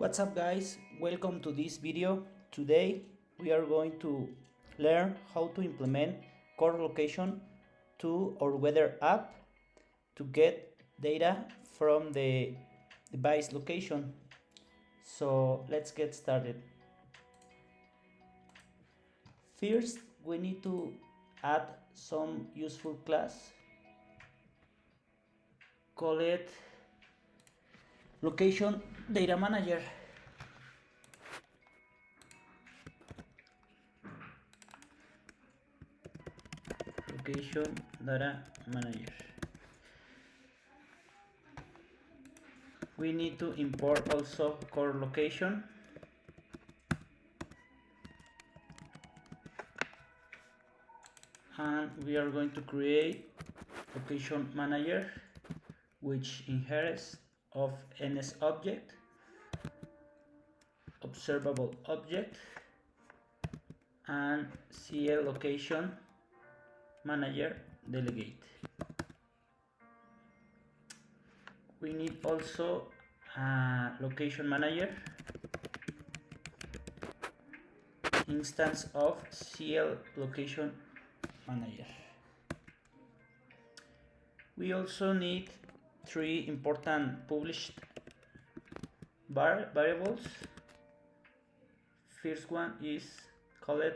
What's up guys, welcome to this video. Today we are going to learn how to implement core location to our weather app to get data from the device location. So let's get started. First we need to add some useful class. Call it location data manager. Location data manager. We need to import also core location. And we are going to create location manager, which inherits of NS object, observable object, and CL location manager delegate. We need also a location manager instance of CL location manager. We also need three important published variables. First one is called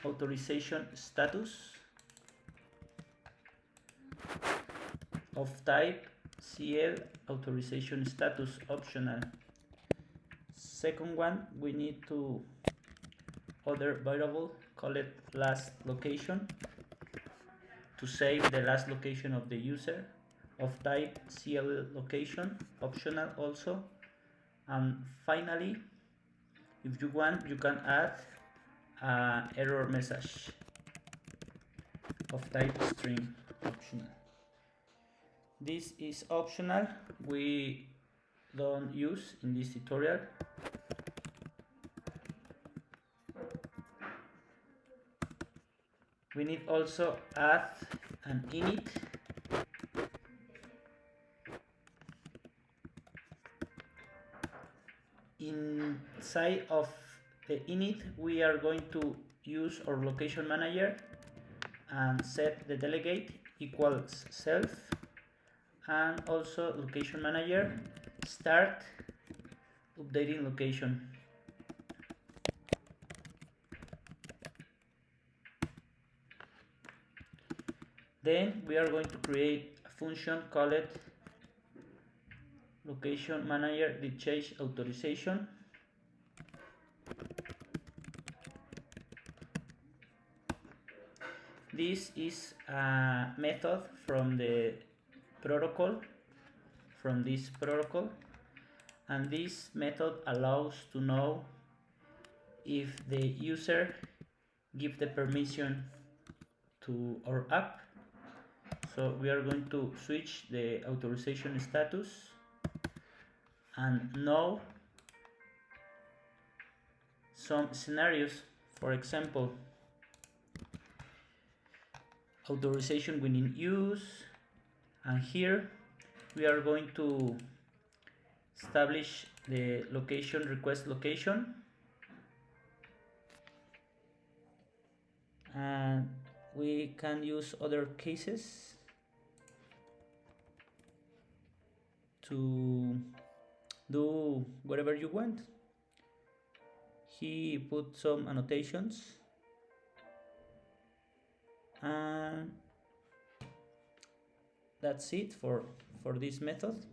authorization status of type CL authorization status optional. Second one, we need to other variable called last location to save the last location of the user of type CL location optional also. And finally, if you want, you can add an error message of type string optional. This is optional, we don't use in this tutorial. We need also add an init inside of the init. We are going to use our location manager and set the delegate equals self, and also location manager start updating location. Then we are going to create a function called location manager did change authorization. This is a method from the protocol, from this protocol, and this method allows to know if the user gives the permission to our app. So we are going to switch the authorization status and know some scenarios. For example, authorization within use, and here we are going to establish the location request location, and we can use other cases to do whatever you want. He put some annotations, and that's it for this method.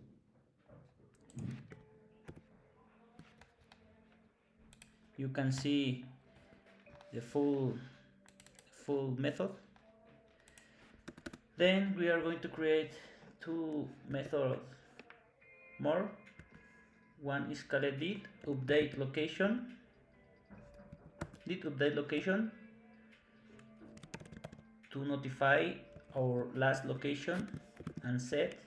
You can see the full method. Then we are going to create two methods more. One is called did update location to notify our last location and set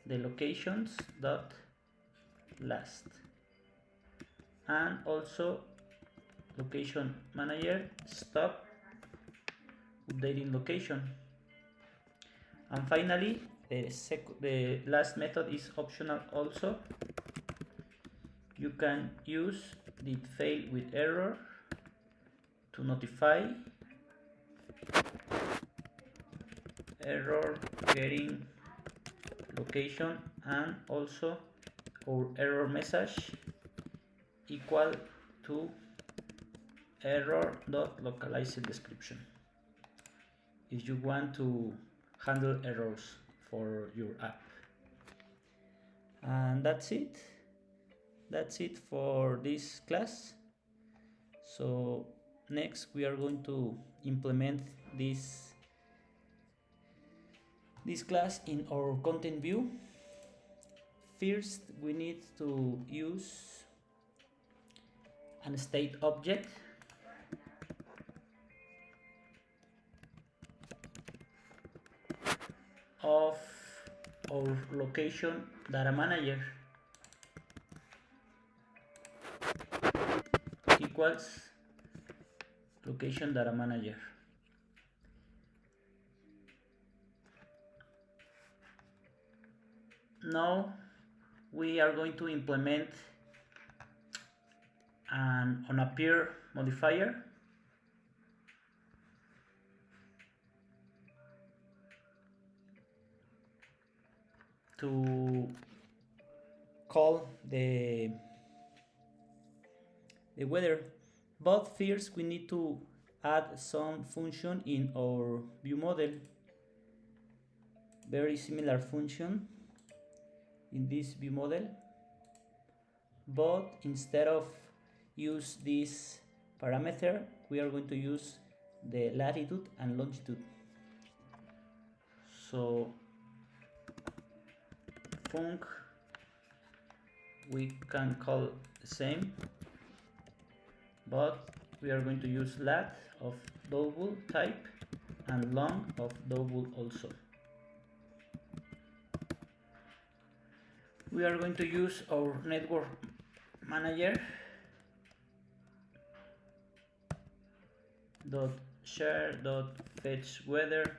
the locations dot last, and also location manager stop updating location. And finally, the last method is optional also. you can use did fail with error to notify error getting location, and also our error message equal to error.localized description if you want to handle errors for your app. And that's it for this class. So next we are going to implement this class in our content view. First we need to use an state object of our location data manager equals location data manager. Now we are going to implement an onAppear modifier to call the weather, but first we need to add some function in our view model. Very similar function in this view model, but instead of use this parameter, we are going to use the latitude and longitude. So func we can call the same, but we are going to use lat of double type and long of double also. We are going to use our network manager .share.fetch weather.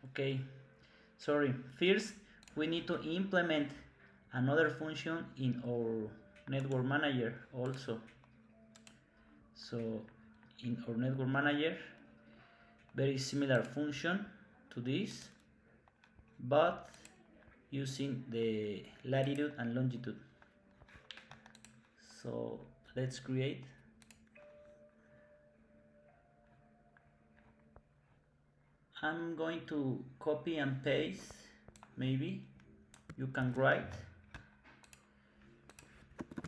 Okay, sorry. First, we need to implement another function in our network manager also. So in our network manager, very similar function to this, but using the latitude and longitude. So let's create. I'm going to copy and paste. Maybe you can write,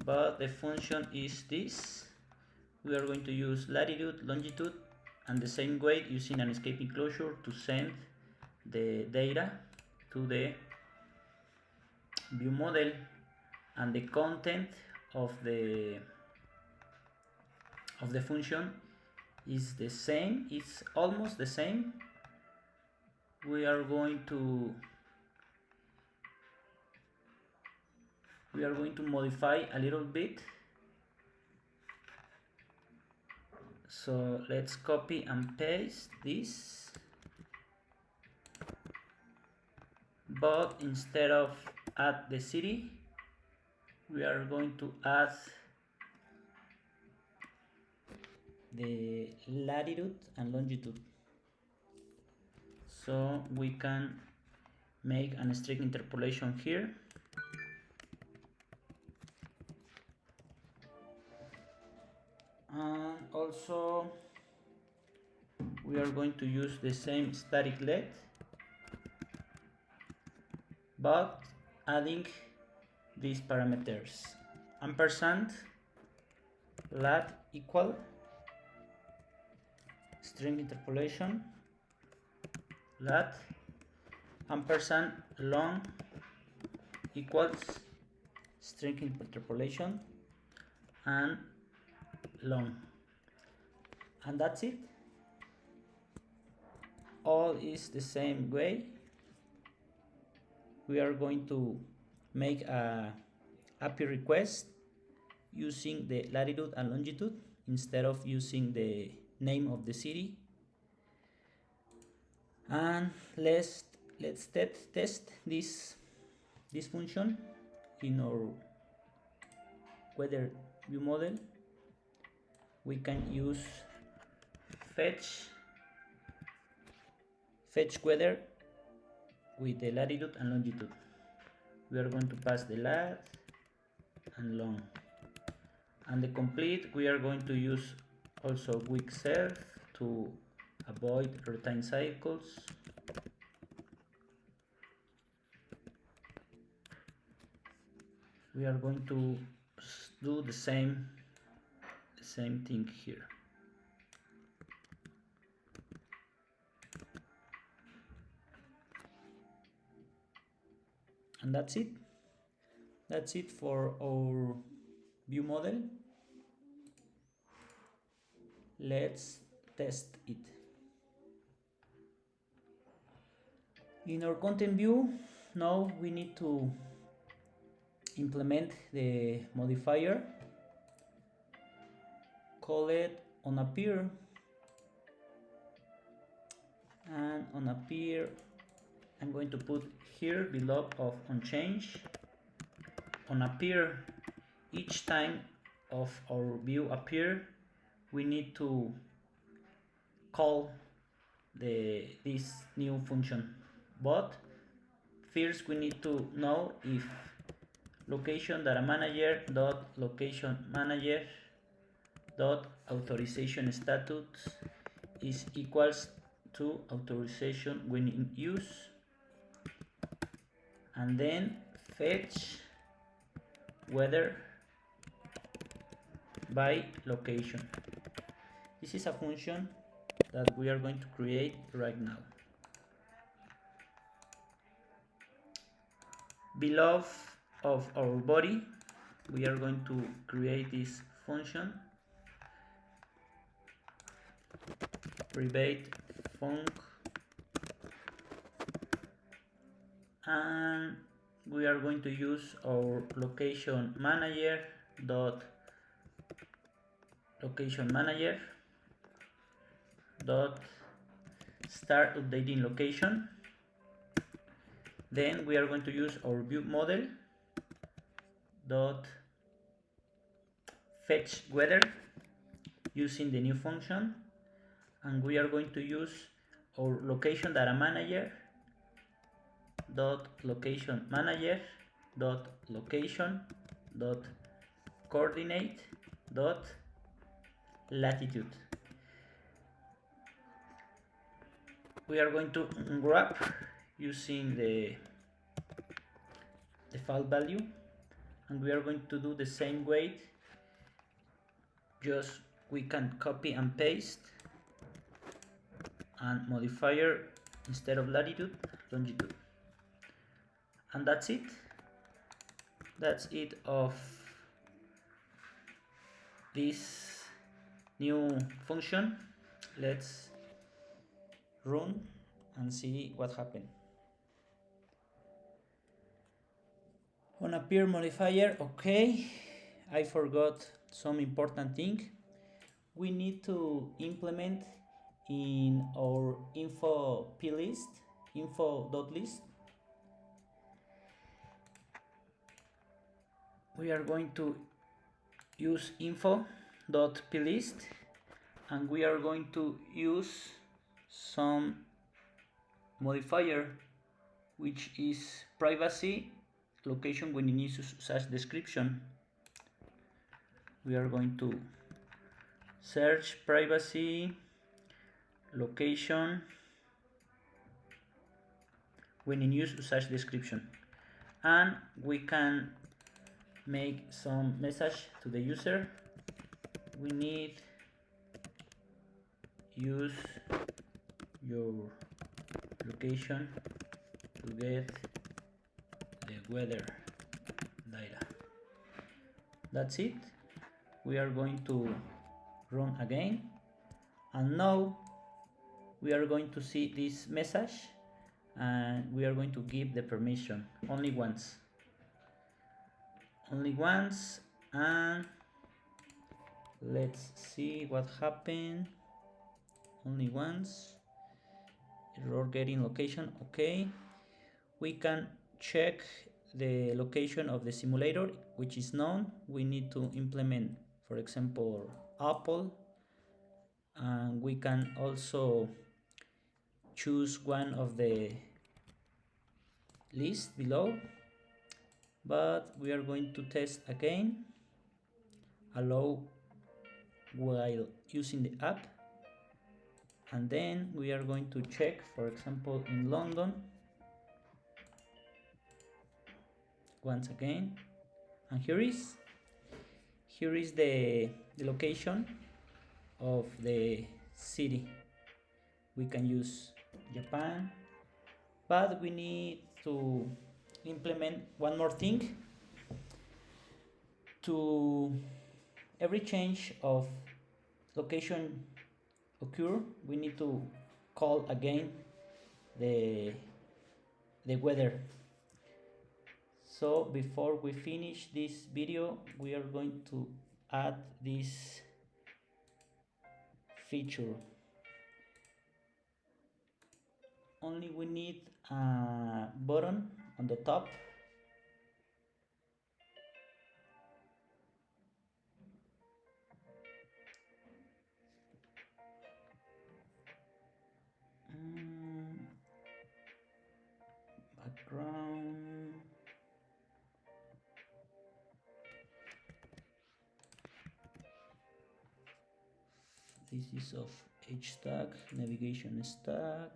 but the function is this. We are going to use latitude, longitude, and the same way using an escape enclosure to send the data to the view model, and the content of the function is the same. It's almost the same. We are going to modify a little bit. So let's copy and paste this, but instead of add the city, we are going to add the latitude and longitude, so we can make a string interpolation here. And also we are going to use the same static let, but adding these parameters: ampersand lat equal string interpolation lat, ampersand long equals string interpolation and long, and that's it. All is the same way. We are going to make a API request using the latitude and longitude instead of using the name of the city, and let's test this function in our weather view model, we can use fetch weather with the latitude and longitude. We are going to pass the lat and long, and the complete we are going to use also week self to avoid routine cycles. We are going to do the same thing here. And that's it. That's it for our view model. Let's test it. In our content view, now we need to implement the modifier. Call it onAppear, and onAppear I'm going to put here below of onChange. OnAppear, each time of our view appear, we need to call this new function. But first we need to know if location data manager dot location manager dot authorization status is equals to authorization when in use, and then fetch weather by location. This is a function that we are going to create right now. Below of our body, we are going to create this function, private func, and we are going to use our location manager dot start updating location. Then we are going to use our view model dot fetch weather using the new function, and we are going to use our location data manager dot location manager dot location dot coordinate dot latitude. We are going to grab using the default value, and we are going to do the same way. Just we can copy and paste, and modifier instead of latitude, longitude, and that's it. That's it of this new function. Let's run and see what happened. OnAppear modifier, okay. I forgot some important thing. We need to implement in our info.plist, info.list. We are going to use info.plist, and we are going to use some modifier, which is privacy location when in use such description. We are going to search privacy location when in use such description, and we can make some message to the user. We need use your location to get the weather data. That's it. We are going to run again, and now we are going to see this message, and we are going to give the permission only once, and let's see what happened. Only once. Error getting location. Okay, we can check the location of the simulator, which is known. We need to implement, for example, Apple, and we can also choose one of the list below, but we are going to test again, allow while using the app, and then we are going to check, for example, in London once again, and here is the location of the city. We can use Japan, but we need to implement one more thing. To every change of location occur, we need to call again the weather. So before we finish this video, we are going to add this feature. Only we need a button on the top. Background. This is of H stack, navigation stack.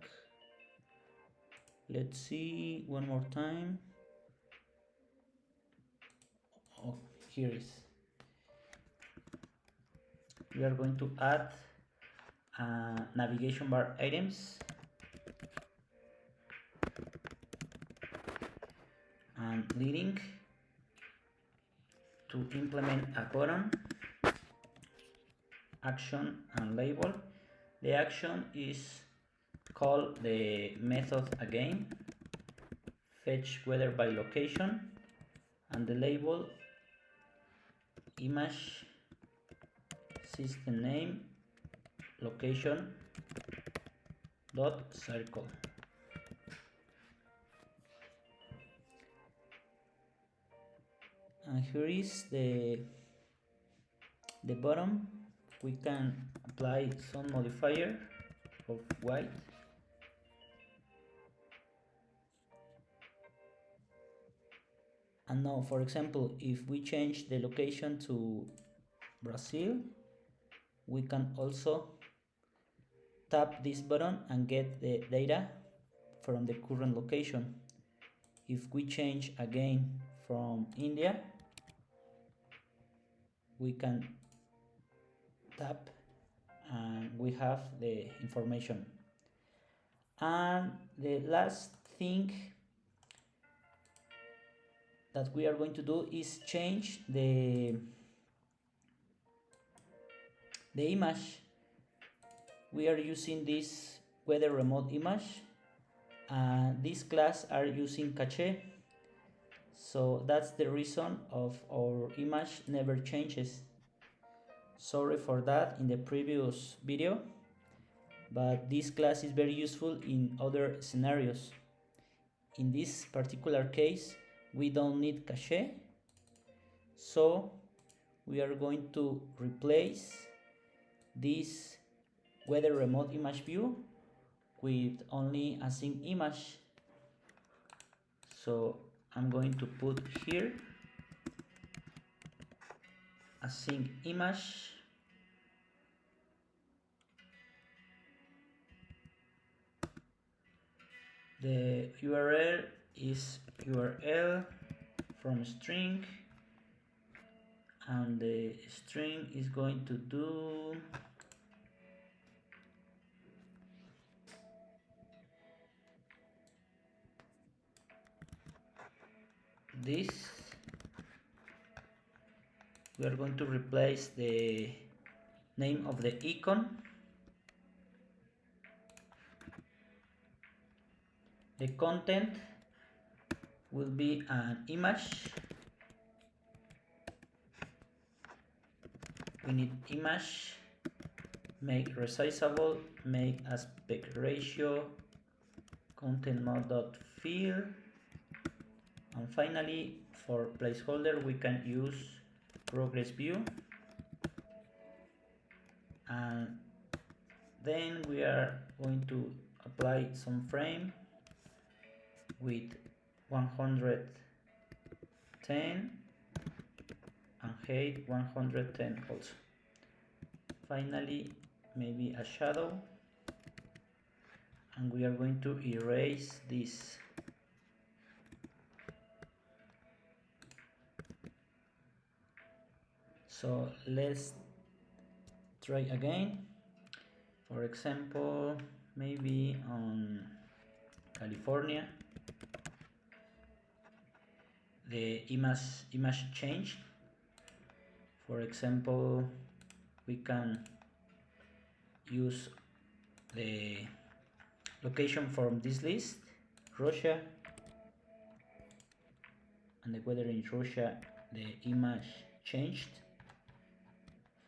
Let's see one more time. Oh, here is. We are going to add navigation bar items and leading to implement a button, action, and label. The action is called the method again, fetch weather by location, and the label image system name location dot circle. And here is the bottom. We can apply some modifier of white. And now, for example, if we change the location to Brazil, we can also tap this button and get the data from the current location. If we change again from India, we can tap and we have the information. And the last thing that we are going to do is change the image. We are using this weather remote image, and this class are using cache, so that's the reason of our image never changes. Sorry for that in the previous video, but this class is very useful in other scenarios. In this particular case, we don't need cache, so we are going to replace this weather remote image view with only a sync image. So I'm going to put here a sync image. The URL is URL from string, and the string is going to do this. We are going to replace the name of the icon. The content will be an image. We need image, make resizable, make aspect ratio, content mode dot fill, And finally, for placeholder, we can use progress view, and then we are going to apply some frame with 110 and height 110 also. Finally, maybe a shadow, and we are going to erase this. So let's try again. For example, maybe on California, the image changed. For example, we can use the location from this list, Russia, and the weather in Russia, the image changed.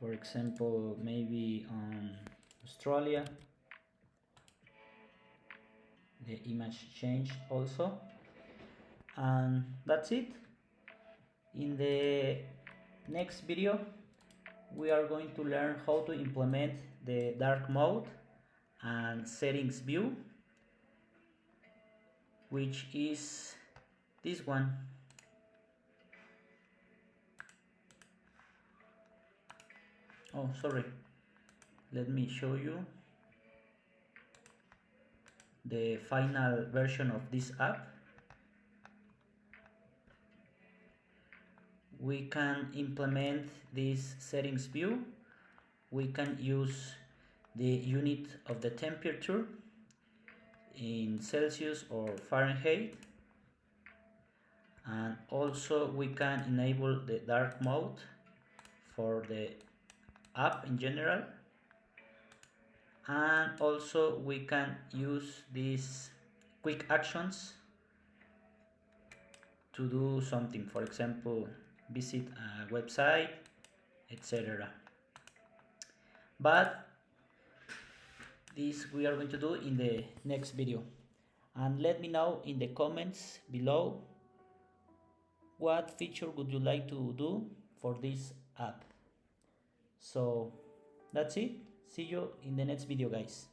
For example, maybe on Australia, the image changed also. And that's it. In the next video, we are going to learn how to implement the dark mode and settings view, which is this one. Oh, sorry, let me show you the final version of this app. We can implement this settings view. We can use the unit of the temperature in Celsius or Fahrenheit, and also we can enable the dark mode for the app in general, and also we can use these quick actions to do something, for example, visit a website, etc. But this we are going to do in the next video. And let me know in the comments below what feature would you like to do for this app. So that's it. See you in the next video, guys.